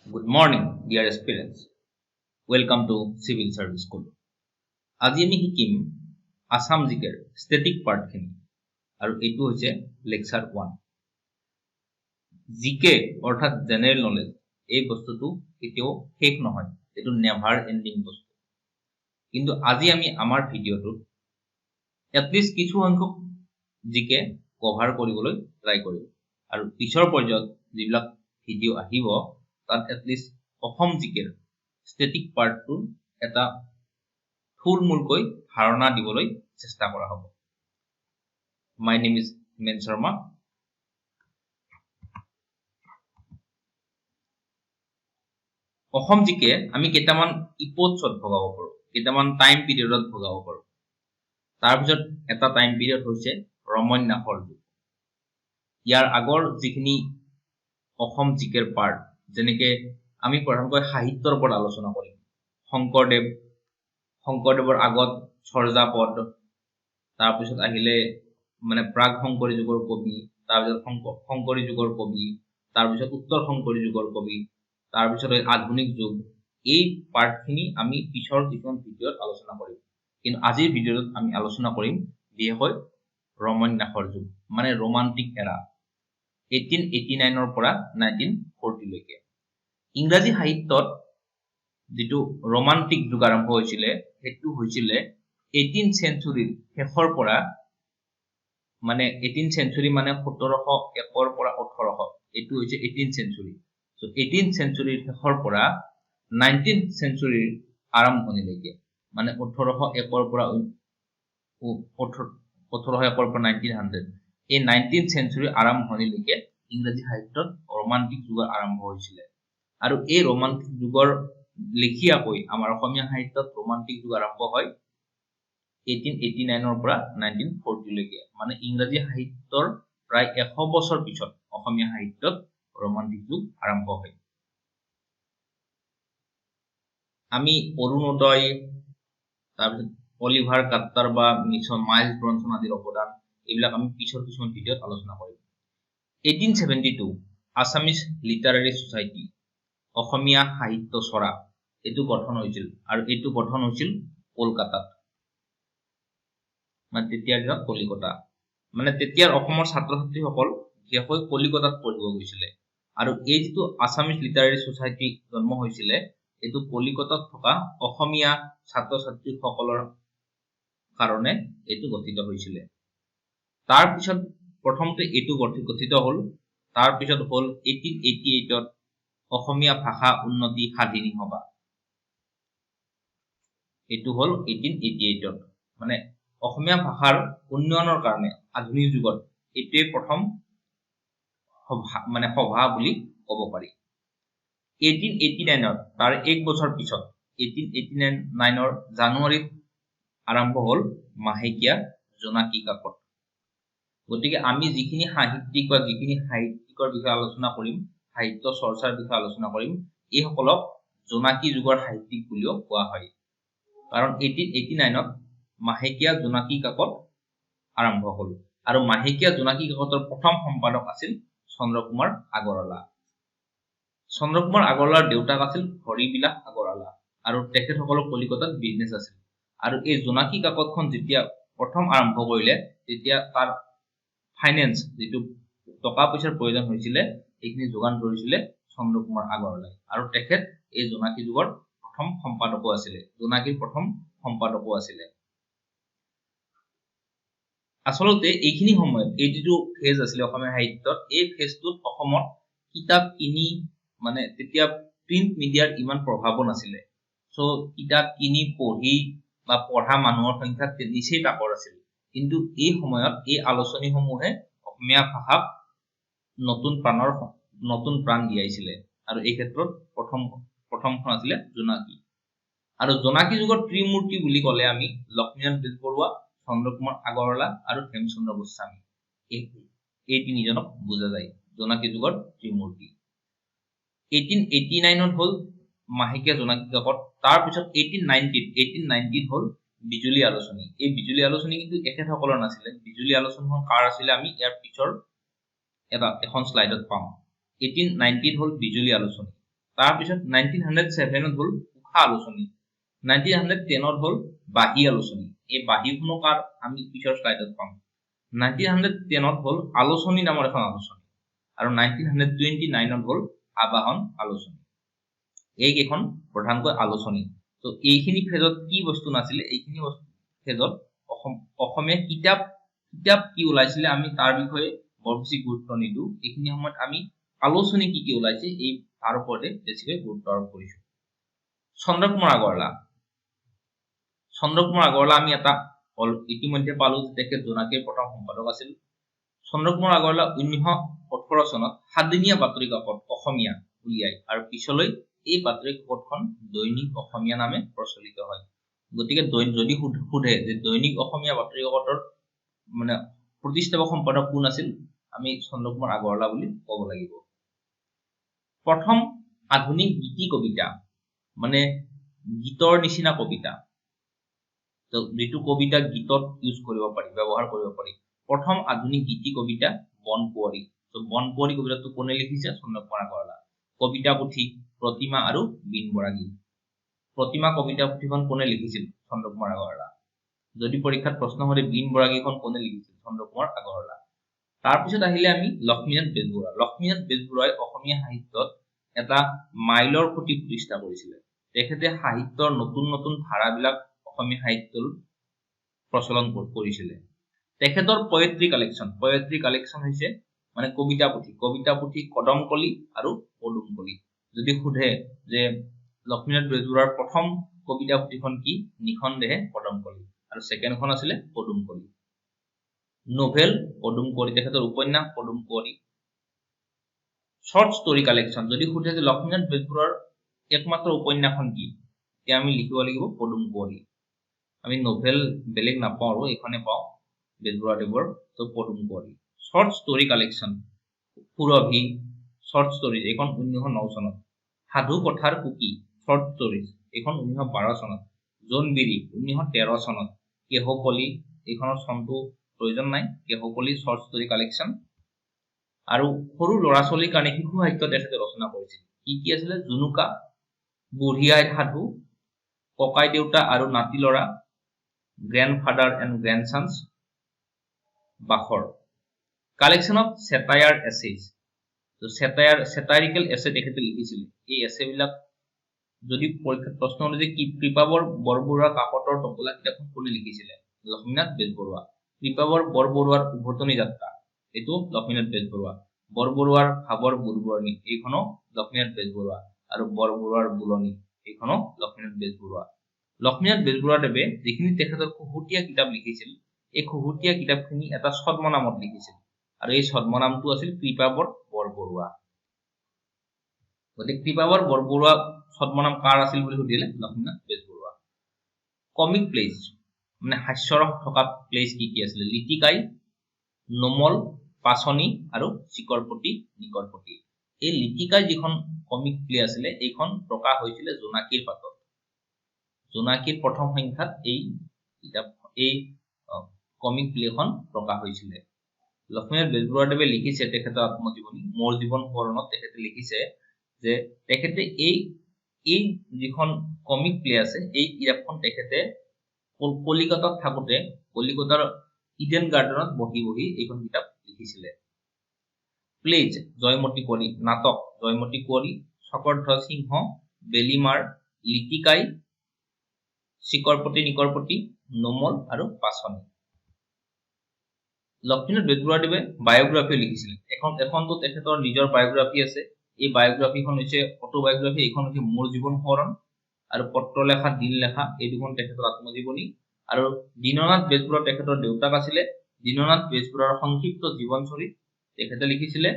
Good morning, dear aspirants. Welcome to Civil Service School. আজি আমি শিকিম আসাম জিকেৰ ষ্টেটিক পাৰ্টখিনি আৰু এইটো হৈছে লেকচাৰ 1। জিকে অৰ্থাৎ জেনেৰেল নলেজ এই বস্তুটো কেতিয়াও শেষ নহয়, এইটো নেভাৰ এণ্ডিং বস্তু। কিন্তু আজি আমি আমাৰ ভিডিঅ'টোত এটলিষ্ট কিছু সংখ্যক জিকে কভাৰ কৰিবলৈ ট্ৰাই কৰিম আৰু পিছৰ পৰ্যায়ত যিবিলাক ভিডিঅ' আহিব তাত এটলিষ্ট অসম জিকেৰ ষ্টেটিক পাৰ্টটোৰ এটা থুলমূলকৈ ধাৰণা দিবলৈ চেষ্টা কৰা হ'ব। My name is Himen Sarma. Assam GK আমি কেইটামান ইপ'ডছত ভগাব পাৰোঁ, কেইটামান টাইম পিৰিয়ডত ভগাব পাৰোঁ। তাৰপিছত এটা টাইম পিৰিয়ড হৈছে ৰমন নাহৰ যুগ। ইয়াৰ আগৰ যিখিনি অসম জিকেৰ পাৰ্ট, যেনেকে আমি প্ৰধানকৈ সাহিত্যৰ ওপৰত আলোচনা কৰিম। শংকৰদেৱৰ আগত চৰ্যাপদ, তাৰপিছত আহিলে প্ৰাগ শংকৰী যুগৰ কবি, তাৰপিছত শংকৰী যুগৰ কবি, তাৰপিছত উত্তৰ শংকৰী যুগৰ কবি, তাৰপিছত আধুনিক যুগ। এই পাৰ্টখিনি আমি পিছৰ কিছুমান ভিডিঅ'ত আলোচনা কৰিম, কিন্তু আজিৰ ভিডিঅ'ত আমি আলোচনা কৰিম বিশেষকৈ ৰমন নাহৰ যুগ, ৰোমান্টিক এৰা, 1889 পৰা 1940 লৈকে। ইংৰাজী সাহিত্যত যিটো ৰোমান্টিক যুগ আৰম্ভ হৈছিলে সেইটো হৈছিলে 18th চেঞ্চুৰীৰ শেষৰ পৰা, 18th চেঞ্চুৰী 1701 পৰা 1800, এইটো হৈছে 18th চেঞ্চুৰী। চ' 18th চেঞ্চুৰীৰ শেষৰ পৰা 19th চেঞ্চুৰীৰ আৰম্ভণিলৈকে, 1801 পৰা 1900, এই 19th চেঞ্চুৰীৰ আৰম্ভণিলৈকে ইংৰাজী সাহিত্যত ৰোমান্টিক যুগৰ আৰম্ভ হৈছিলে। আৰু এই ৰোমান্টিক যুগৰ লেখিয়াকৈ আমাৰ অসমীয়া সাহিত্যত ৰোমান্টিক যুগ আৰম্ভ হয় 1889 পৰা 1940 লৈকে। ইংৰাজী সাহিত্যৰ প্ৰায় 100 বছৰ পিছত অসমীয়া সাহিত্যত ৰোমান্টিক যুগ আৰম্ভ হয়। আমি অৰুণোদয়, তাৰপিছত অলিভাৰ কাট্টাৰ বা মাইলছ ব্ৰনছন আদিৰ অৱদান, এইবিলাক আমি পিছৰ কিছুমান ভিডিঅ'ত আলোচনা কৰিম। 1872 আছামিজ লিটাৰেৰী ছ'চাইটি, অসমীয়া সাহিত্য চৰা, এইটো গঠন হৈছিল আৰু এইটো গঠন হৈছিল কলকাতাত। তেতিয়াৰ দিনত কলিকতা, তেতিয়াৰ অসমৰ ছাত্ৰ ছাত্ৰীসকল বিশেষকৈ কলিকতাত পঢ়িব গৈছিলে। আৰু এই যিটো আছামিজ লিটাৰেৰী ছ'চাইটি জন্ম হৈছিলে, এইটো কলিকতাত থকা অসমীয়া ছাত্ৰ ছাত্ৰীসকলৰ কাৰণে এইটো গঠিত হৈছিলে। তাৰপিছত প্ৰথমতে এইটো গঠিত হ'ল, তাৰপিছত হ'ল 1888ত অসমীয়া ভাষা উন্নতি সাধিনী সভা। এইটো হ'ল 1888ত, অসমীয়া ভাষাৰ উন্নয়নৰ কাৰণে আধুনিক যুগত এইটোৱে প্ৰথম সভা বুলি ক'ব পাৰি। 1889ৰ তাৰ এক বছৰ পিছত 1889ৰ জানুৱাৰীত আৰম্ভ হ'ল মাহেকীয়া জোনাকী কাকত। গতিকে আমি যিখিনি সাহিত্যিক বা যিখিনি সাহিত্যিকৰ বিষয়ে আলোচনা কৰিম, সাহিত্য চৰ্চাৰ বিষয়ে আলোচনা কৰিম, এইসকলক জোনাকী যুগৰ সাহিত্যিক বুলিও কোৱা হয়। কাৰণ 1889ত মাহেকীয়া জোনাকী কাকত আৰম্ভ হ'ল আৰু মাহেকীয়া জোনাকী কাকতৰ প্ৰথম সম্পাদক আছিল চন্দ্ৰকুমাৰ আগৰৱালা। চন্দ্ৰকুমাৰ আগৰৱালাৰ দেউতাক আছিল হৰিবিলাস আগৰৱালা আৰু তেখেতসকলৰ কলিকতাত বিজনেছ আছিল। আৰু এই জোনাকী কাকতখন যেতিয়া প্ৰথম আৰম্ভ কৰিলে, তেতিয়া তাৰ ফাইনেন্স, যিটো টকা পইচাৰ প্ৰয়োজন হৈছিলে, এইখিনি যোগান ধৰিছিলে চন্দ্ৰকুমাৰ আগৰৱালাই। আৰু তেখেত এই জোনাকী যুগৰ প্ৰথম সম্পাদকো আছিলে, জোনাকীৰ প্ৰথম সম্পাদকো আছিলে। আচলতে এইখিনি সময়ত এই যিটো ফেজ আছিলে অসমীয়া সাহিত্যত, এই ফেজটোত অসমত কিতাপ কিনি, তেতিয়া প্ৰিণ্ট মিডিয়াৰ ইমান প্ৰভাৱো নাছিলে। চ' কিতাপ কিনি পঢ়ি বা পঢ়া মানুহৰ সংখ্যা নিচেই তাকৰ আছিল। কিন্তু এই সময়ত এই আলোচনীসমূহে অসমীয়া ভাষাক নতুন প্ৰাণ দিয়াইছিলে। আৰু এই ক্ষেত্ৰত প্ৰথমখন আছিলে জোনাকী। আৰু জোনাকী যুগৰ ত্ৰিমূৰ্তি বুলি ক'লে আমি লক্ষ্মীনাথ বেজবৰুৱা, চন্দ্ৰকুমাৰ আগৰৱালা আৰু হেমচন্দ্ৰ গোস্বামী, এই তিনিজনক বুজা যায় জোনাকী যুগৰ ত্ৰিমূৰ্তি। 1889ত হ'ল মাহেকীয়া জোনাকী কাকত। তাৰপিছত 1890ত হ'ল বিজুলী আলোচনী। এই বিজুলী আলোচনী কিন্তু এখেতসকলৰ নাছিলে। বিজুলী আলোচনীখন কাৰ আছিলে আমি ইয়াৰ পিছৰ এখন শ্লাইডত পাম। 1890ত হ'ল বিজুলী আলোচনী। তাৰ পিছত 1907 হ'ল উষা আলোচনী, 1910 হ'ল বাহী আলোচনী। এই বাহীখনো কাৰ আমি পিছৰ স্লাইডত পাম। 1910 হ'ল আলোচনী নামৰ এখন আলোচনী আৰু 1929 হ'ল আবাহন আলোচনী। এইকেইখন প্ৰধানকৈ আলোচনী। তো এইখিনি ফেজত কি বস্তু নাছিলে, এইখিনি ফেজত অসমীয়া কিতাপ কি ওলাইছিলে আমি তাৰ বিষয়ে বৰ বেছি গুৰুত্ব নিদিওঁ। এইখিনি সময়ত আমি আলোচনী কি ওলাইছে এই তাৰ ওপৰতে বেছিকৈ গুৰুত্ব আৰোপ কৰিছো। চন্দ্ৰকুমাৰ আগৰৱালা আমি এটা ইতিমধ্যে পালো যে তেখেত জোনাকীৰ প্ৰথম সম্পাদক আছিল। চন্দ্ৰকুমাৰ আগৰৱালা 1918 চনত সাতদিনীয়া বাতৰি কাকত অসমীয়া উলিয়ায় আৰু পিছলৈ এই বাতৰি কাকতখন দৈনিক অসমীয়া নামে প্ৰচলিত হয়। গতিকে যদি সোধে যে দৈনিক অসমীয়া বাতৰি কাকতৰ মানে প্ৰতিষ্ঠাপক সম্পাদক কোন আছিল, আমি চন্দ্ৰকুমাৰ আগৰৱালা বুলি ক'ব লাগিব। প্ৰথম আধুনিক গীতি কবিতা মানে গীতৰ নিচিনা কবিতা, তো যিটো কবিতা গীতত ইউজ কৰিব পাৰি, ব্যৱহাৰ কৰিব পাৰি। প্ৰথম আধুনিক গীতি কবিতা বনকুঁৱৰী। তো বনকুঁৱৰী কবিতাটো কোনে লিখিছে? চন্দ্ৰকুমাৰ আগৰৱালা। কবিতা পুথি প্ৰতিমা আৰু বীণ বৰাগী। প্ৰতিমা কবিতা পুথিখন কোনে লিখিছিল? চন্দ্ৰকুমাৰ আগৰৱালা। যদি পৰীক্ষাত প্ৰশ্ন হয় বীণ বৰাগীখন কোনে লিখিছিল? চন্দ্ৰকুমাৰ আগৰৱালা। তাৰপিছত আহিলে আমি লক্ষ্মীনাথ বেজবৰুৱা। লক্ষ্মীনাথ বেজবৰুৱাই অসমীয়া সাহিত্যত এটা মাইলৰ খুঁটি প্ৰতিষ্ঠা কৰিছিলে। তেখেতে সাহিত্যৰ নতুন ধাৰাবিলাক অসমীয়া সাহিত্যৰ প্ৰচলন কৰিছিলে। তেখেতৰ পয়েট্ৰি কালেকশ্যন হৈছে মানে কবিতা পুথি কদমকলি আৰু পদুমকলি। যদি সোধে যে লক্ষ্মীনাথ বেজবৰুৱাৰ প্ৰথম কবিতা পুথিখন কি? নিঃসন্দেহে কদমকলি আৰু ছেকেণ্ডখন আছিলে পদুমকলি। নভেল পদুমকুঁৱৰী, তেখেতৰ উপন্যাস পদুমকুঁৱৰী। শৰ্ট ষ্টৰী কালেকশ্যন, যদি সোধে যে লক্ষ্মীনাথ বেজবৰুৱাৰ একমাত্ৰ উপন্যাসখন কি, তেতিয়া আমি লিখিব লাগিব পদুমকুঁৱৰী। আমি নভেল বেলেগ নাপাওঁ আৰু এইখনে পাওঁ বেজবৰুৱাদেৱৰ, তো পদুমকুঁৱৰী। শৰ্ট ষ্টৰী কালেকশ্যন সুৰভি শৰ্ট ষ্টৰিজ, এইখন 1909 চনত। সাধু কথাৰ কুকি শৰ্ট ষ্টৰিজ, এইখন 1912 চনত। জোনবিৰি 1913 চনত। কেহকলি, এইখনৰ চনটো প্ৰয়োজন নাই, কেহকলি শৰ্ট ষ্টৰী কালেকশ্যন। আৰু সৰু ল'ৰা ছোৱালীৰ কাৰণে শিশু সাহিত্য তেখেতে ৰচনা কৰিছিল। কি আছিলে? জুনুকা, বুঢ়ী আইৰ সাধু, ককাই দেউতা আৰু নাতি ল'ৰা, গ্ৰেণ্ডফাদাৰ এণ্ড গ্ৰেণ্ডছন্স, বাখৰ। কালেকশ্যন অফ চেটায়াৰ এছেজ, তো চেটায়াৰিকেল এছে তেখেতে লিখিছিলে। এই এছেবিলাক যদি পৰীক্ষাত প্ৰশ্ন হলে যে কৃপাবৰ বৰবৰুৱা কাকতৰ টপলা কিতাপখন কোনে লিখিছিলে? লক্ষ্মীনাথ বেজবৰুৱা। কৃপাবৰ বৰবৰুৱাৰ উভতনি যাত্ৰা, এইটো লক্ষ্মীনাথ বেজবৰুৱা। বৰবৰুৱাৰ ভাৱৰ বুৰবৰণী, এইখনো লক্ষ্মীনাথ বেজবৰুৱা। আৰু বৰবৰুৱাৰ বুলনি, এইখনো লক্ষ্মীনাথ বেজবৰুৱা। লক্ষ্মীনাথ বেজবৰুৱাদেৱে যিখিনি তেখেতৰ খুহুতীয়া কিতাপ লিখিছিল, এই খুহুতীয়া কিতাপখিনি এটা ছদ্মনামত লিখিছিল আৰু এই ছদ্মনামটো আছিল কৃপাবৰ বৰবৰুৱা। গতিকে কৃপাবৰ বৰবৰুৱা ছদ্মনাম কাৰ আছিল বুলি সুধিলে লক্ষ্মীনাথ বেজবৰুৱা। কমিক প্লেজ মানে হাস্যৰস থকা প্লেজ কি আছিলে? লিটিকাই, নোমল, পাচনি আৰু চিকৰপতি নিকৰপতি। এই লিটিকাই যিখন কমিক প্লে আছিলে, এইখন প্ৰকাশ হৈছিলে জোনাকীৰ পাতত। জোনাকীৰ প্ৰথম সংখ্যাত এই কমিক প্লেখন প্ৰকাশ হৈছিলে। লক্ষ্মীনাথ বেজবৰুৱাদেৱে লিখিছে তেখেতৰ আত্মজীৱনী মোৰ জীৱন সোঁৱৰণত তেখেতে লিখিছে যে তেখেতে এই যিখন কমিক প্লে আছে, এই কিতাপখন তেখেতে কলিকতাত থাকোতে কলিকতাৰ ইডেন গাৰ্ডেনত বহি এইখন কিতাপ লিখিছিলে। প্লেজ জয়মতী কুঁৱৰী, নাটক জয়মতী কুঁৱৰী, চক্ৰধ্বজ সিংহ, বেলিমাৰ, লিটিকাই, চিকৰপতি নিকৰপতি, নোমল আৰু পাচনি। লক্ষ্মীনাথ বেজবৰুৱাদেৱে বায়োগ্ৰাফিও লিখিছিলে। এখনতো তেখেতৰ নিজৰ বায়োগ্ৰাফি আছে। এই বায়োগ্ৰাফিখন হৈছে অটোবায়োগ্ৰাফি, এইখন হৈছে মোৰ জীৱন সোঁৱৰণ। আৰু পত্ৰলেখা দিনলেখা, এই দুখন তেখেতৰ আত্মজীৱনী। আৰু দীননাথ বেজবৰুৱা তেখেতৰ দেউতাক আছিলে। দীননাথ বেজবৰুৱাৰ সংক্ষিপ্ত জীৱনচৰিত তেখেতে লিখিছিলে।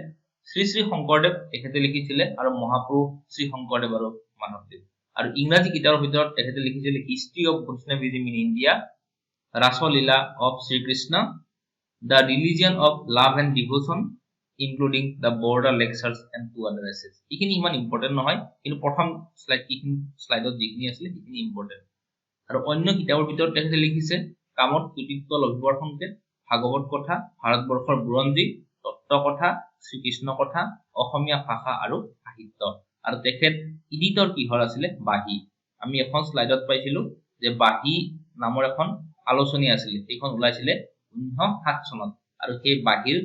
শ্ৰী শ্ৰী শংকৰদেৱ তেখেতে লিখিছিলে আৰু মহাপুৰুষ শ্ৰী শংকৰদেৱ আৰু মাধৱদেৱ। আৰু ইংৰাজী কিতাপৰ ভিতৰত তেখেতে লিখিছিলে history of Vaishnavism in India, Rasleela of Sri Krishna, the religion of love and devotion including the border lectures and two other essays. এইখিনি ইমান ইম্পৰ্টেণ্ট নহয়, কিন্তু প্ৰথম শ্লাইডত যিখিনি আছিলে সেইখিনি ইম্পৰ্টেণ্ট। আৰু অন্য কিতাপৰ ভিতৰত তেখেতে লিখিছে কামত কৃতিত্ব লভিবৰ সংকেত, ভাগৱত কথা, ভাৰতবৰ্ষৰ বুৰঞ্জী, তত্ত্ব কথা, শ্ৰীকৃষ্ণ কথা, অসমীয়া ভাষা আৰু সাহিত্য। আৰু তেখেত এডিটৰ কিহৰ আছিলে বাহী আমি এখন স্লাইডত পাইছিলো যে বাহী নামৰ এখন আলোচনী আছিলে এইখন ওলাইছিলে 1907 চনত আৰু সেই বাহীৰ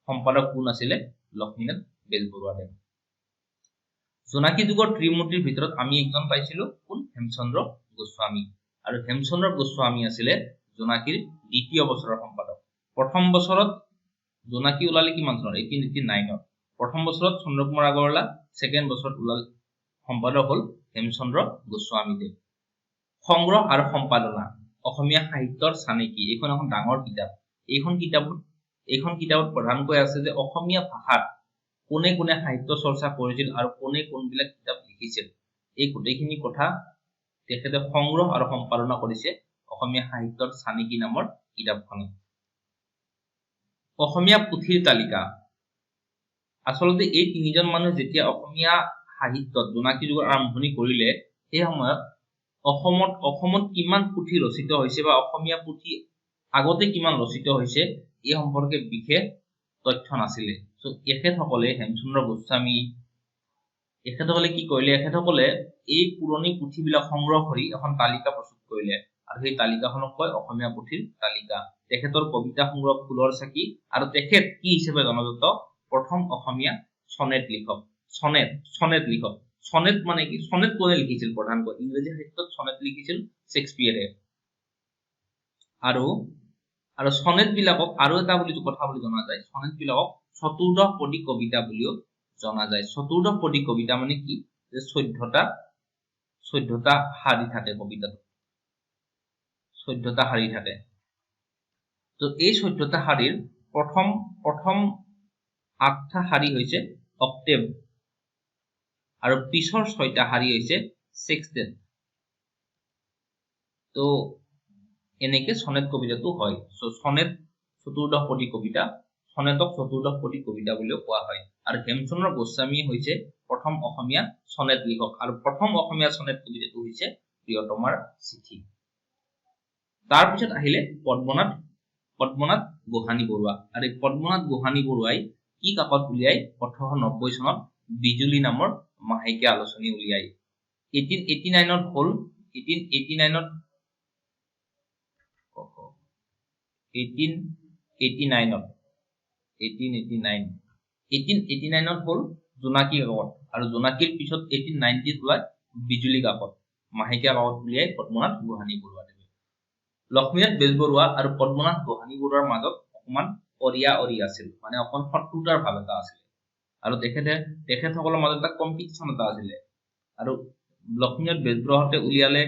সম্পাদক কোন আছিলে লক্ষ্মীনাথ বেজবৰুৱাদেৱ জোনাকী যুগৰ ত্ৰিমূৰ্তিৰ ভিতৰত আমি একজন পাইছিলো কোন হেমচন্দ্ৰ গোস্বামী আৰু হেমচন্দ্ৰ গোস্বামী আছিলে জোনাকীৰ দ্বিতীয় বছৰৰ সম্পাদক প্ৰথম বছৰত জোনাকী ওলালে কিমান চনত 1889 প্ৰথম বছৰত চন্দ্ৰকুমাৰ আগৰৱালা সেকেন্ড বছৰত ওলাল সম্পাদক হল হেমচন্দ্ৰ গোস্বামী দেৱ সংগ্ৰহ আৰু সম্পাদনা অসমীয়া সাহিত্যৰ চানেকি এইখন এখন ডাঙৰ কিতাপ এইখন কিতাপত প্ৰধানকৈ আছে যে অসমীয়া ভাষাত কোনে কোনে সাহিত্য চৰ্চা কৰিছিল আৰু কোনে কোনবিলাক কিতাপ লিখিছিল এই গোটেইখিনি কথা তেখেতে সংগ্ৰহ আৰু সম্পাদনা কৰিছে অসমীয়া সাহিত্যৰ চানেকি নামৰ কিতাপখনত অসমীয়া পুথিৰ তালিকা আসলতে এই তিনিজন মানুহ যেতিয়া অসমীয়া সাহিত্যত জোনাকী যুগৰ আৰম্ভণি কৰিলে সেই সময়ত অসমত কিমান পুথি ৰচিত হৈছে বা অসমীয়া পুথি আগতে কিমান ৰচিত হৈছে এই সম্পৰ্কে বিশেষ তথ্য নাছিলে সো এখেতসকলে হেমচন্দ্ৰ গোস্বামী এখেতসকলে কি কৰিলে এখেতসকলে এই পুৰণি পুথিবিলাক সংগ্ৰহ কৰি এখন তালিকা প্ৰস্তুত কৰিলে আৰু সেই তালিকাখনক কয় অসমীয়া পুথিৰ তালিকা তেখেতৰ কবিতা সংগ্ৰহ ফুলৰ চাকি আৰু তেখেত কি হিচাপে জনাজাত প্ৰথম অসমীয়া সনেট লিখক সনেট মানে কি সনেট কোনে লিখিছিল প্ৰধানকৈ ইংৰাজী সাহিত্যত সনেট লিখিছিল শেক্সপিয়াৰে আৰু সনেট বিলাকক আৰু এটা কথা বুলি জনা যায় সনেট বিলাকক চতুৰ্দশপদী কবিতা বুলিও জনা যায় চতুৰ্দশপদী কবিতা মানে কি যে 14টা শাৰী থাকে কবিতাটো 14টা শাৰী থাকে তো এই 14টা শাৰীৰ প্ৰথম 8টা শাৰী হৈছে অক্টেভ আৰু পিছৰ 6টা শাৰী হৈছে সেক্সটেট তো এনেকে সনেট কবিতাটো হয় সো সনেট চতুৰ্দশপদী কবিতা সনেটক চতুৰ্দশপদী কবিতা বুলিও কোৱা হয় আৰু হেমচন্দ্ৰ গোস্বামী হৈছে প্ৰথম অসমীয়া সনেট লিখক আৰু প্ৰথম অসমীয়া সনেট কবিতাটো হৈছে প্ৰিয়তমাৰ চিঠি তাৰ পিছত আহিলে পদ্মনাথ গোহানি বৰুৱা আৰু পদ্মনাথ গোহানি বৰুৱাই কি কাকত উলিয়াই 1890 চনত বিজুলী নামৰ মাহেকীয়া আলোচনী উলিয়াই 1889 হল জোনাকী কাকত আৰু জোনাকীৰ পিছত 1890 ওলাই বিজুলী কাকত মাহেকীয়া কাকত উলিয়াই পদ্মনাথ গোহানি বৰুৱাদেৱে লক্ষ্মীনাথ বেজবৰুৱা আৰু পদ্মনাথ গোহানি বৰুৱাৰ মাজত অকমান অৰিয়া আছিল মানে অকন শত্ৰুতাৰ ভাৱ এটা আছিল আৰু তেখেতসকলৰ মাজত এটা কম্পিটিশন এটা আছিল আৰু লক্ষ্মীনাথ বেজবৰুৱাহতে উলিয়ালে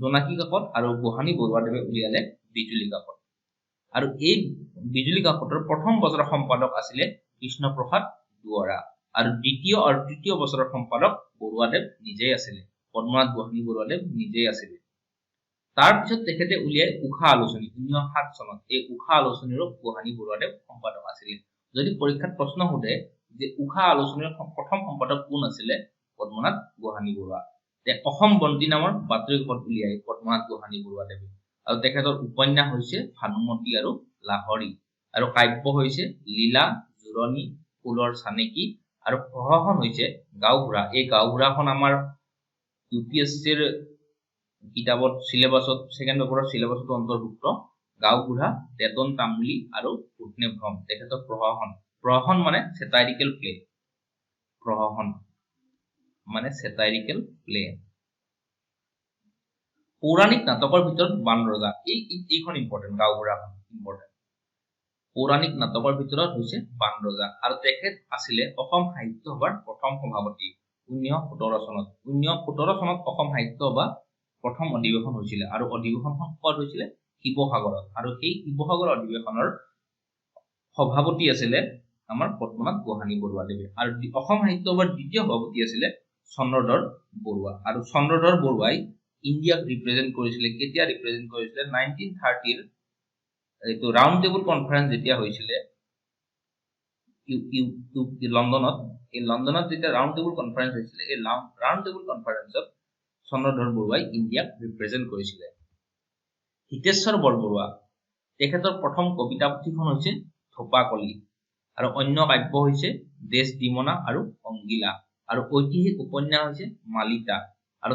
জোনাকী কাকত আৰু গোহানি বৰুৱাদেৱে উলিয়ালে বিজুলী কাকত আৰু এই বিজুলী কাকতৰ প্ৰথম বছৰৰ সম্পাদক আছিলে কৃষ্ণপ্ৰসাদ দুৱৰা আৰু দ্বিতীয় আৰু তৃতীয় বছৰৰ সম্পাদক বৰুৱাদেৱ নিজেই আছিলে পদ্মনাথ গোহানি বৰুৱাদেৱ নিজেই আছিলে তাৰ পিছত তেখেতে উলিয়াই উষা আলোচনী 1907 চনত এই উষা আলোচনীৰ গোহানি বৰুৱাদেৱ সম্পাদক আছিলে যদি পৰীক্ষাত প্ৰশ্ন সোধে যে উষা আলোচনীৰ প্ৰথম সম্পাদক কোন আছিলে পদ্মনাথ গোহানি বৰুৱা অসম বন্তি নামৰ বাতৰি কাকত উলিয়াই পদ্মনাথ গোহানি বৰুৱাদেৱে আৰু তেখেতৰ উপন্যাস হৈছে ভানুমতী আৰু লাহৰী আৰু কাব্য হৈছে লীলা জুৰণি ফুলৰ চানেকি আৰু প্ৰহসন হৈছে গাঁওবুঢ়া এই গাঁওবুঢ়াখন আমাৰ ইউপিএসসিৰ কিতাবত সিলেবাসত সেকেন্ড পেপাৰৰ সিলেবাসত অন্তৰ্ভুক্ত গাঁওবুঢ়া তেতন তামুলী আৰু ভূতনে ভ্ৰম তেখেতৰ প্ৰহসন মানে সেটাইৰিকেল প্লে পৌৰাণিক নাটকৰ ভিতৰত বান ৰজা এইখন ইম্পৰ্টেন্ট গাঁওবুঢ়াখন ইম্পৰ্টেন্ট পৌৰাণিক নাটকৰ ভিতৰত হৈছে বান ৰজা আৰু তেখেত আছিলে অসম সাহিত্য সভাৰ প্ৰথম সভাপতি 1917 চনত অসম সাহিত্য সভা প্ৰথম অধিৱেশন হৈছিলে আৰু অধিৱেশনখন ক'ত হৈছিলে শিৱসাগৰত আৰু সেই শিৱসাগৰ অধিৱেশনৰ সভাপতি আছিলে আমাৰ পদ্মনাথ গোহানি বৰুৱাদেৱে আৰু অসম সাহিত্য সভাৰ দ্বিতীয় সভাপতি আছিলে চন্দ্ৰধৰ বৰুৱা আৰু চন্দ্ৰধৰ বৰুৱাই ইণ্ডিয়াক ৰিপ্ৰেজেন্ট কৰিছিলে কেতিয়া ৰিপ্ৰেজেন্ট কৰিছিলে 1930 এইটো ৰাউণ্ড টেবুল কনফাৰেন্স যেতিয়া হৈছিলে লণ্ডনত যেতিয়া ৰাউণ্ড টেবুল কনফাৰেন্স হৈছিলে এই ৰাউণ্ড টেবুল কনফাৰেন্সত চন্দ্ৰধৰ বৰুৱাই ইণ্ডিয়াক ৰিপ্ৰেজেন্ট কৰিছিলে হিতেশ্বৰ বৰবৰুৱা তেখেতৰ প্ৰথম কবিতা পুথিখন হৈছে থোপাকলি আৰু অন্য কাব্য হৈছে দেশ দিমনা আৰু অংগিলা আৰু ঐতিহাসিক উপন্যাস হৈছে মালিতা আৰু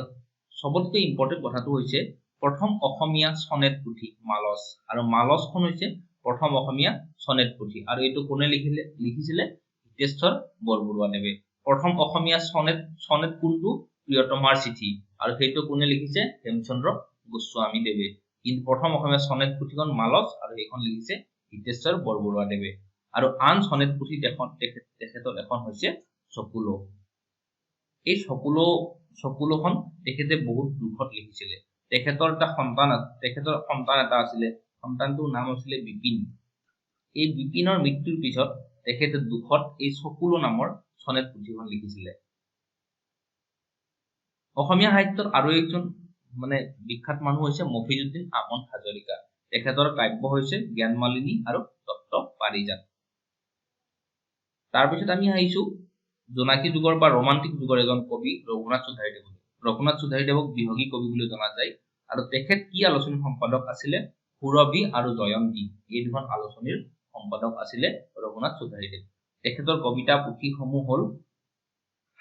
সবতকৈ ইম্পৰ্টেন্ট কথাটো হৈছে প্ৰথম অসমীয়া সনেট পুথি মালচ আৰু মালচখন হৈছে প্ৰথম অসমীয়া সনেট পুথি আৰু এইটো কোনে লিখিছিলে হিতেশ্বৰ বৰবৰুৱাদেৱে প্ৰথম অসমীয়া সনেট কোনটো প্ৰিয়তমাৰ চিঠি আৰু সেইটো কোনে লিখিছে হেমচন্দ্ৰ গোস্বামী দেৱে কিন্তু প্ৰথম অসমীয়া সনেট পুথিখন মালচ আৰু এইখন লিখিছে হিতেশ্বৰ বৰবৰুৱাদেৱে আৰু আন সনেট পুথি তেখেতৰ এখন হৈছে চকুলো এই চকুলোখন তেখেতে বহুত দুখত লিখিছিলে তেখেতৰ সন্তান এটা আছিলে সন্তানটোৰ নাম আছিল বিপিন এই বিপিনৰ মৃত্যুৰ পিছত তেখেতে দুখত এই চকুলো নামৰ সনেট পুথিখন লিখিছিলে অসমীয়া সাহিত্যৰ আৰু একজন মানে বিখ্যাত মানুহ হৈছে মফিজুদ্দিন আমন হাজৰিকা তেখেতৰ কাব্য হৈছে জ্ঞানমালিনী আৰু তত্ত্ব পাৰিজাত তাৰপিছত আমি আহিছো জোনাকী যুগৰ বা ৰোমান্টিক যুগৰ এজন কবি ৰঘুনাথ চৌধাৰীদেৱক বিহগী কবি বুলি জনা যায় আৰু তেখেত কি আলোচনী সম্পাদক আছিলে সুৰভি আৰু জয়ন্তী এই দুখন আলোচনীৰ সম্পাদক আছিলে ৰঘুনাথ চৌধাৰীদেৱ তেখেতৰ কবিতা পুথিসমূহ হ'ল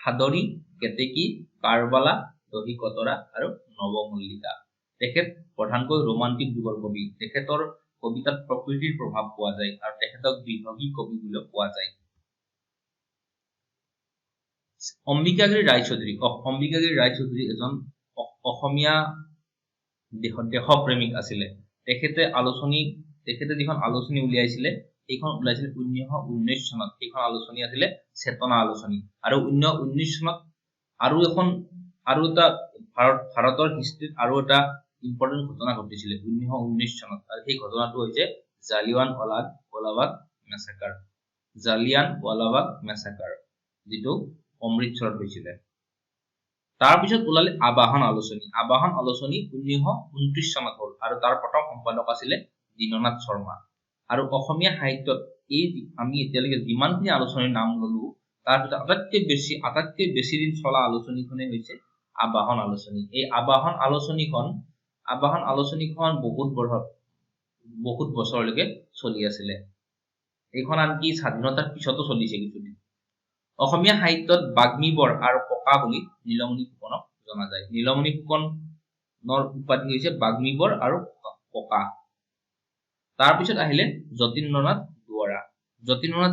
হাদৰী কেতেকী কাৰবালা দহি কতৰা আৰু নৱমল্লিকা তেখেত প্ৰধানকৈ ৰোমান্টিক যুগৰ কবি তেখেতৰ কবিতাত প্ৰকৃতিৰ প্ৰভাৱ পোৱা যায় আৰু তেখেতক বিহগী কবি বুলি কোৱা যায় অম্বিকাগিৰি ৰায়চৌধুৰী এজন অসমীয়া দেশপ্ৰেমিক আছিলে তেখেতে যিখন আলোচনী উলিয়াইছিলে সেইখন ওলাইছিল 1919 চনত সেইখন আলোচনী আছিলে চেতনা আলোচনী আৰু 1919 চনত আৰু এটা ভাৰতৰ হিষ্ট্ৰীত আৰু এটা ইম্পৰ্টেন্ট ঘটনা ঘটিছিলে 1919 চনত আৰু সেই ঘটনাটো হৈছে জালিয়ানৱালাবাগ মেছাকাৰ যেটো অমৃতসৰত হৈছিলে তাৰ পিছত ওলালে আবাহন আলোচনী 1929 চনত হ'ল আৰু তাৰ প্ৰথম সম্পাদক আছিলে দীননাথ শৰ্মা আৰু অসমীয়া সাহিত্যত এই আমি এতিয়ালৈকে যিমানখিনি আলোচনীৰ নাম ললো তাৰ ভিতৰত আটাইতকৈ বেছি দিন চলা আলোচনীখনে হৈছে আবাহন আলোচনী এই আবাহন আলোচনীখন বহুত বছৰলৈকে চলি আছিলে এইখন আনকি স্বাধীনতাৰ পিছতো চলিছে কিছুদিন অসমীয়া সাহিত্যত বাগ্মীবৰ আৰু ককা বুলি নীলমণি ফুকনক জনা যায় নীলমণি ফুকনৰ উপাধি হৈছে বাগ্মীবৰ আৰু ককা তাৰপিছত আহিলে যতীন্দ্ৰনাথ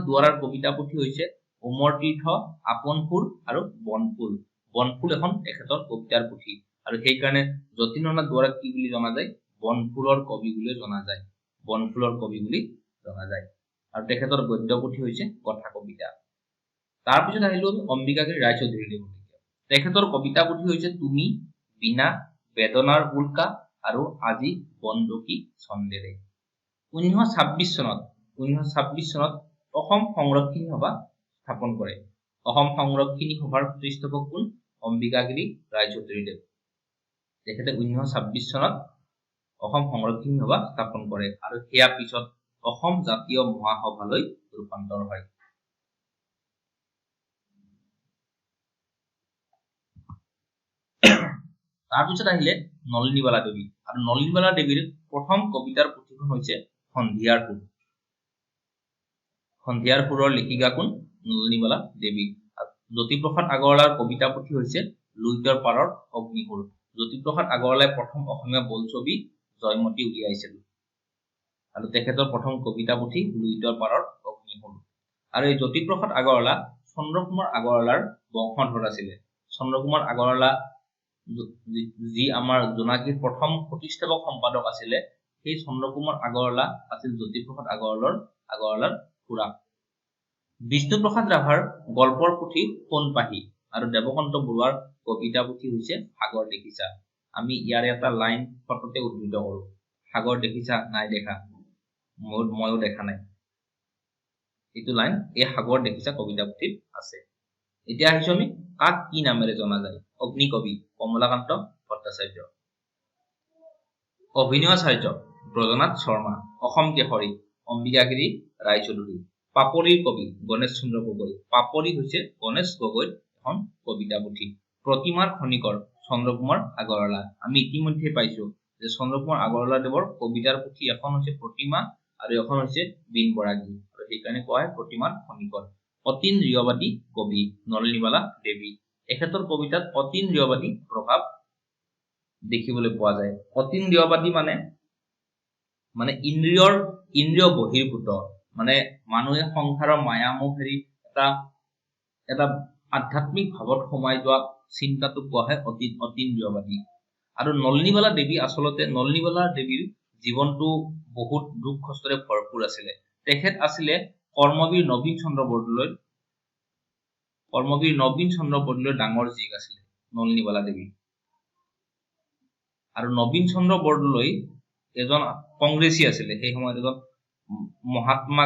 দুৱৰাৰ কবিতা পুথি হৈছে উমৰ তীৰ্থ আপোন সুৰ আৰু বনফুল এখন তেখেতৰ কবিতাৰ পুথি আৰু সেইকাৰণে যতীন্দ্ৰনাথ দুৱৰাক কি বুলি জনা যায় বনফুলৰ কবি বুলি জনা যায় আৰু তেখেতৰ গদ্য পুথি হৈছে কথা কবিতা তাৰপিছত আহিলো অম্বিকাগিৰি ৰায়চৌধুৰীদেৱ তেখেতৰ কবিতা পুথি হৈছে তুমি বিনা বেদনাৰ উল্কা আৰু আজি বন্দুকি ছন্দেৰে 1926 চনত অসম সংৰক্ষিণী সভা স্থাপন কৰে অসম সংৰক্ষিণী সভাৰ প্ৰতিষ্ঠাপক কোন অম্বিকাগিৰি ৰায়চৌধুৰীদেৱ তেখেতে 1926 চনত অসম সংৰক্ষিণী সভা স্থাপন কৰে আৰু সেয়া পিছত অসম জাতীয় মহাসভালৈ ৰূপান্তৰ হয় তাৰপিছত আহিলে নলিনীবালা দেৱী আৰু নলিনীবালা দেৱীৰ প্ৰথম কবিতাৰ পুথিখন হৈছে সন্ধিয়াৰ সুৰৰ লেখিকা কোন নলিনীবালা দেৱী জ্যোতিপ্ৰসাদ আগৰৱালাৰ কবিতা পুথি হৈছে লুইতৰ পাৰৰ অগ্নিসুৰ জ্যোতিপ্ৰসাদ আগৰৱালাই প্ৰথম অসমীয়া বোলছবি জয়মতী উলিয়াইছিল আৰু তেখেতৰ প্ৰথম কবিতা পুথি লুইতৰ পাৰৰ অগ্নিসুৰ আৰু এই জ্যোতিপ্ৰসাদ আগৰৱালা চন্দ্ৰকুমাৰ আগৰৱালাৰ বংশধৰ আছিলে চন্দ্ৰকুমাৰ আগৰৱালা যি আমাৰ জোনাকীৰ প্ৰথম প্ৰতিষ্ঠাপক সম্পাদক আছিলে সেই চন্দ্ৰকুমাৰ আগৰৱালা আছিল জ্যোতিপ্ৰসাদ আগৰৱালাৰ খুৰা বিষ্ণুপ্ৰসাদ ৰাভাৰ গল্পৰ পুথি সোণপাহি আৰু দেৱকান্ত বৰুৱাৰ কবিতা পুথি হৈছে সাগৰ দেখিছা আমি ইয়াৰ এটা লাইন ফটোতে উদ্ধৃত কৰো সাগৰ দেখিছা নাই দেখা ময়ো দেখা নাই এইটো লাইন এই সাগৰ দেখিছা কবিতা পুথিত আছে এতিয়া আহিছো আমি কাক কি নামেৰে জনা যায় অগ্নিকবি কমলাকান্ত ভট্টাচাৰ্য অভিনয়াচাৰ্য ব্ৰজনাথ শৰ্মা অসম কেশৰী অম্বিকাগিৰি ৰায়চৌধুৰী পাপৰিৰ কবি গণেশ চন্দ্ৰ গগৈ পাপৰি হৈছে গণেশ গগৈৰ এখন কবিতা পুথি প্ৰতিমাৰ খনিকৰ চন্দ্ৰকুমাৰ আগৰৱালা আমি ইতিমধ্যে পাইছো যে চন্দ্ৰকুমাৰ আগৰৱালা দেৱৰ কবিতাৰ পুথি এখন হৈছে প্ৰতিমা আৰু এখন হৈছে বিন বৰাগী আৰু সেইকাৰণে কোৱা হয় প্ৰতিমাৰ খনিকৰ অতীন্দ্ৰিয়বাদী কবি নলিনীবালা দেৱী। এখেতৰ কবিতাত অতীন্দ্ৰিয়বাদী প্ৰভাৱ দেখিবলৈ পোৱা যায়। অতীন্দ্ৰিয়বাদী মানে ইন্দ্ৰিয় বহিৰ্ভূত, মানে মানুহে সংসাৰৰ মায়ামোহ হেৰি এটা আধ্যাত্মিক ভাৱত সোমাই যোৱা চিন্তাটো কোৱা হয় অতীন্দ্ৰিয়বাদী। আৰু নলিনীবালা দেৱী, আচলতে নলিনীবালা দেৱীৰ জীৱনটো বহুত দুখ কষ্টৰে ভৰপূৰ আছিলে। তেখেত আছিলে কৰ্মবীৰ নবীন চন্দ্ৰ বৰদলৈৰ ডাঙৰ জীয়েক আছিলে নলিনীবালা দেৱী। আৰু নবীন চন্দ্ৰ বৰদলৈ এজন কংগ্ৰেছী আছিলে। সেই সময়ত এজন মহাত্মা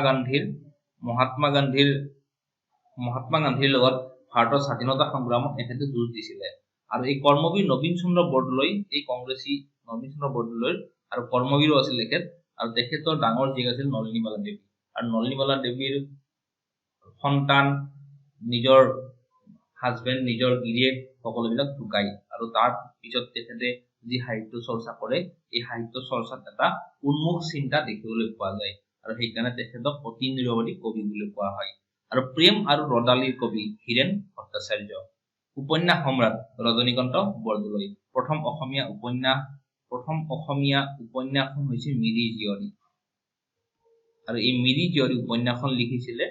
গান্ধীৰ লগত ভাৰতৰ স্বাধীনতা সংগ্ৰামত এখেতে যুঁজ দিছিলে। আৰু এই কৰ্মবীৰ নবীন চন্দ্ৰ বৰদলৈ, এই কংগ্ৰেছী নবীন চন্দ্ৰ বৰদলৈৰ আৰু কৰ্মবীৰো আছিল তেখেত, আৰু তেখেতৰ ডাঙৰ জীয়েক আছিল নলিনীবালা দেৱী। আৰু নলিনীবালা দেৱীৰ সন্তান, নিজৰ হাজবেণ্ড, নিজৰ গিৰিয়েক সকলোবিলাক ঢুকাই। আৰু তাৰ পিছত তেখেতে যি সাহিত্য চৰ্চা কৰে, এই সাহিত্য চৰ্চাত এটা উন্মুখ চিন্তা দেখিবলৈ পোৱা যায়, আৰু সেইকাৰণে তেখেতক অতীন্দ্ৰিয়বাদী কবি বুলি কোৱা হয়। আৰু প্ৰেম আৰু ৰদালিৰ কবি হীৰেন ভট্টাচাৰ্য। উপন্যাস সম্ৰাট ৰজনীকান্ত বৰদলৈ। প্ৰথম অসমীয়া উপন্যাসখন হৈছে মিৰি জীয়ৰী। আৰু এই মিৰি জীয়ৰী উপন্যাসখন লিখিছিলে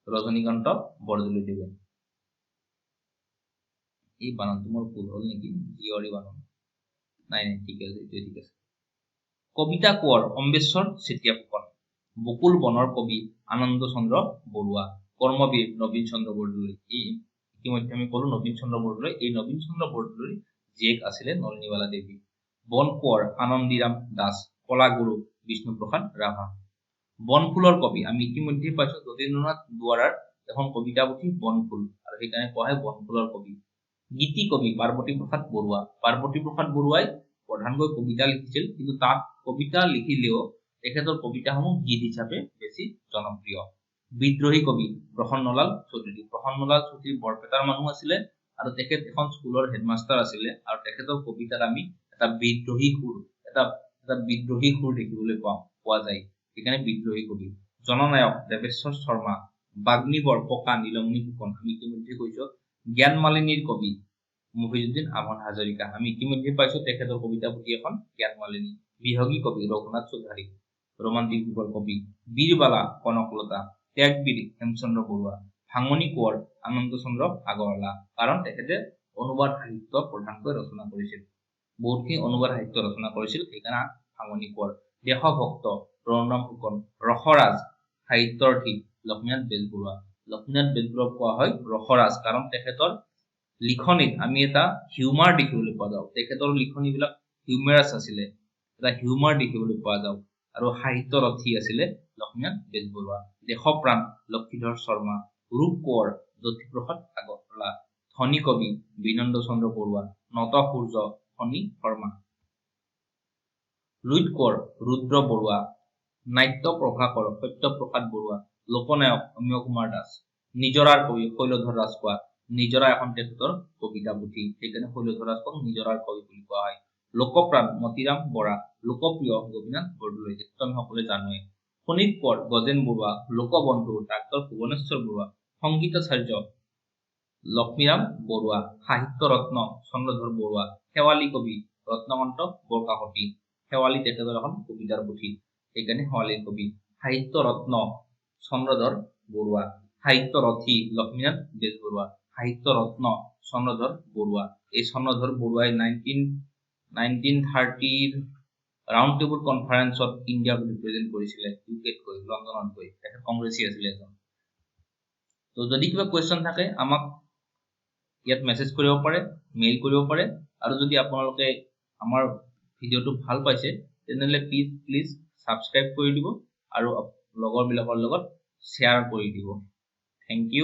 ৰজনীকান্ত বৰদলৈদেৱে। এই বানানটো মোৰ ভুল হ'ল নেকি, জীয়ৰী বানান নাই, ঠিক আছে, এইটোৱে ঠিক আছে। কবিতা কোঁৱৰ অম্বেশ্বৰ চেতিয়া ফুকন। বকুল বনৰ কবি আনন্দ চন্দ্ৰ বৰুৱা। কৰ্মবীৰ নবীন চন্দ্ৰ বৰদলৈ। এই ইতিমধ্যে আমি কলো নবীন চন্দ্ৰ বৰদলৈ। এই নবীন চন্দ্ৰ বৰদলৈৰ জীয়েক আছিলে নলিনীবালা দেৱী। বন কোঁৱৰ আনন্দীৰাম দাস। কলাগুৰু বিষ্ণুপ্ৰসাদ ৰাভা। বনফুলৰ কবি আমি ইতিমধ্যে পাইছো যতীন্দ্ৰনাথ দুৱৰাৰ এখন কবিতা পুথি বনফুল, আৰু সেইকাৰণে কোৱা হয় বনফুলৰ কবি। গীতি কবি পাৰ্বতী প্ৰসাদ বৰুৱা। পাৰ্বতী প্ৰসাদ বৰুৱাই প্ৰধানকৈ কবিতা লিখিছিল, কিন্তু তাত কবিতা লিখিলেও তেখেতৰ কবিতাসমূহ গীত হিচাপে বেছি জনপ্ৰিয়। বিদ্ৰোহী কবি প্ৰসন্নলাল চৌধুৰী। প্ৰসন্নলাল চৌধুৰী বৰপেটাৰ মানুহ আছিলে, আৰু তেখেত এখন স্কুলৰ হেডমাষ্টাৰ আছিলে, আৰু তেখেতৰ কবিতাত আমি এটা বিদ্ৰোহী সুৰ দেখিবলৈ পোৱা যায়, সেইকাৰণে বিদ্ৰোহী কবি। জননায়ক দেৱেশ্বৰ শৰ্মা। বাগ্মীবৰ ককা নীলমণি ফুকন, আমি ইতিমধ্যে কৈছো। জ্ঞান মালিনীৰ কবি মফিজুদ্দিন আহমদ হাজৰিকা। আমি ইতিমধ্যে পাইছো তেখেতৰ কবিতা পুথি এখন জ্ঞান মালিনী। বিহগী কবি ৰঘুনাথ চৌধাৰী। ৰোমান্টিক যুগৰ কবি বীৰবালা কনকলতা। ত্যাগবীৰ হেমচন্দ্ৰ বৰুৱা। ভাঙনি কোঁৱৰ আনন্দ চন্দ্ৰ আগৰৱালা, কাৰণ তেখেতে অনুবাদ সাহিত্য প্ৰধানকৈ ৰচনা কৰিছিল, বহুতখিনি অনুবাদ সাহিত্য ৰচনা কৰিছিল, সেইকাৰণে ভাঙনি কোঁৱৰ। দেশভক্ত প্ৰণাম ফুকন। ৰসৰাজ সাহিত্যাৰ্থী লক্ষ্মীনাথ বেজবৰুৱা। লক্ষ্মীনাথ বেজবৰুৱাক কোৱা হয় ৰসৰাজ, কাৰণ তেখেতৰ লিখনিত আমি এটা হিউমাৰ দেখিবলৈ পোৱা যাওঁ। তেখেতৰ লিখনিবিলাক হিউমাৰাছ আছিলে, এটা হিউমাৰ দেখিবলৈ পোৱা যাওঁ, আৰু সাহিত্যৰথী আছিলে লক্ষ্মীনাথ বেজবৰুৱা। দেশপ্ৰাণ লক্ষীধৰ শৰ্মা। ৰূপ কোঁৱৰ জ্যোতিপ্ৰসাদ আগৰৱালা। ধনী কবি বিনন্দ চন্দ্ৰ বৰুৱা। নত সূৰ্য ফণী শৰ্মা। লুইত কোঁৱৰ ৰুদ্ৰ বৰুৱা। নাট্য প্ৰভাকৰ সত্যপ্ৰসাদ বৰুৱা। লোকনায়ক অমীয় কুমাৰ দাস। নিজৰাৰ কবি শৈলধৰ ৰাজখোৱা। নিজৰা এখন তেখেতৰ কবিতা পুথি, সেইকাৰণে শৈলধৰ ৰাজখোৱাক নিজৰাৰ কবি বুলি কোৱা হয়। লোকপ্ৰাণ মতিৰাম বৰা। লোকপ্ৰিয় গোপীনাথ বৰদলৈ, এইটো আমি সকলোৱে জানোৱে। শোণিত কোঁৱৰ গজেন বৰুৱা। লোকবন্ধু ডাক্তৰ ভুৱনেশ্বৰ বৰুৱা। সংগীতাচাৰ্য লক্ষ্মীৰাম বৰুৱা। সাহিত্য ৰত্ন চন্দ্ৰধৰ বৰুৱা। শেৱালি কবি ৰত্নকান্ত বৰকাকতী। শেৱালি তেখেতৰ এখন কবিতাৰ পুথি, সেইকাৰণে শেৱালিৰ কবি। সাহিত্য ৰত্ন চন্দ্ৰধৰ বৰুৱা। সাহিত্য ৰথী লক্ষ্মীনাথ বেজবৰুৱা। সাহিত্য ৰত্ন চন্দ্ৰধৰ বৰুৱা। এই চন্দ্ৰধৰ বৰুৱাই 1930 ৰাউণ্ড টেবুল কনফাৰেন্সত ইণ্ডিয়াক ৰিপ্ৰেজেন্ট কৰিছিলে, ইউকেত গৈ, লণ্ডনত গৈ। তেখেত কংগ্ৰেছী আছিলে এজন। তো যদি কিবা কুৱেশ্যন থাকে আমাক ইয়াত মেছেজ কৰিব পাৰে, মেইল কৰিব পাৰে, আৰু যদি আপোনালোকে আমাৰ ভিডিঅ'টো ভাল পাইছে তেনেহ'লে প্লিজ ছাবস্ক্ৰাইব কৰি দিব, আৰু লগৰবিলাকৰ লগত শ্বেয়াৰ কৰি দিব। Thank U.